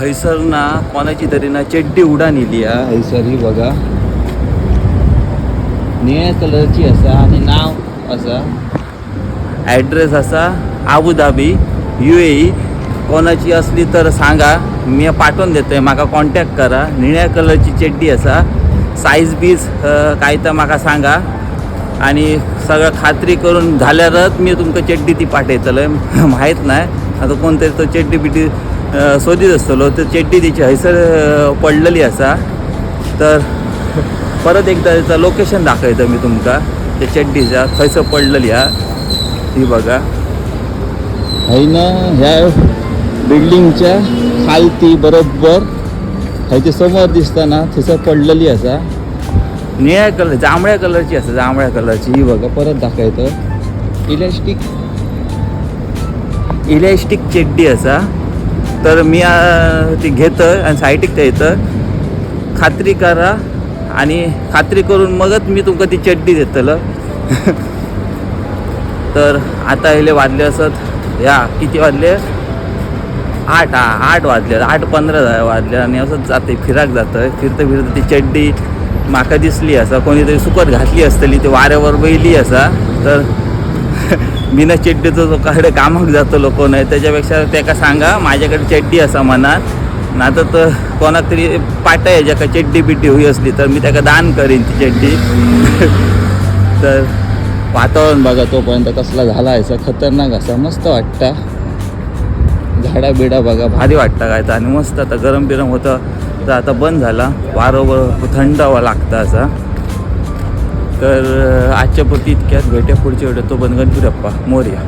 हैसर ना कोणाची तरी ना चड्डी उडान इली हा. हैसर ही बघा निळ्या कलरची असा आणि नाव असा, ॲड्रेस असा अबुधाबी UAE. कोणाची असली तर सांगा, मी पाठवून देतोय, म्हाका कॉन्टॅक्ट करा. निळ्या कलरची चड्डी असा, साईज बीज काय तर म्हाका सांगा आणि सगळं खात्री करून झाल्यारच मी तुमका चड्डी ती पाठयतलोय. माहीत नाही आता कोणतरी तो चड्डी बिड्डी सोदीत असतलो तर चड्डी तिची हैसर पडलेली असा. तर परत एकदा त्याचं लोकेशन दाखवतं मी तुमका त्या चड्डीच्या खैसर पडलेली हा. ही बघा है ना, ह्या बिल्डिंगच्या खालती बरोबर ह्याच्या समोर दिसताना थंयसर पडलेली असा. निळ्या कलर जांभळ्या कलरची असा, जांभळ्या कलरची. ही बघा परत दाखवतं इलॅस्टिक चड्डी असा. तर मी ती घेतं आणि सायटीक त्या येतं. खात्री करा आणि खात्री करून मगच मी तुमका ती चड्डी देतलं. तर आता इले वाजले असत या किती वाजले 8 वाजले, 8:15 वाजले आणि असंच जाते फिराक जातं. फिरतं ती चड्डी माका दिसली असा, कोणीतरी सुकत घातली असतली, ते वाऱ्यावर बैली असा. तर बिना चड्डीचं जो कडे कामाक जातो लोक नाही, त्याच्यापेक्षा त्याका सांगा माझ्याकडे चड्डी असा मनात ना, तर कोणाक तरी पाठय ज्याका चड्डी बिड्डी होई असली तर मी त्याका दान करीन ती चड्डी. तर वातावरण बघा तोपर्यंत कसला झाला आहे, खतरनाक असा, मस्त वाटतं. झाडा बिडा बघा भारी वाटतं काय तर, आणि मस्त आता गरम बिरम होतं तर आता बंद झाला, वारंवार थंड हवा लागतं असा. तर आजच्या पुरती इतक्यात भेट्या पुढच्या व्हिडिओ. तो बंद गणपती बाप्पा मोरया.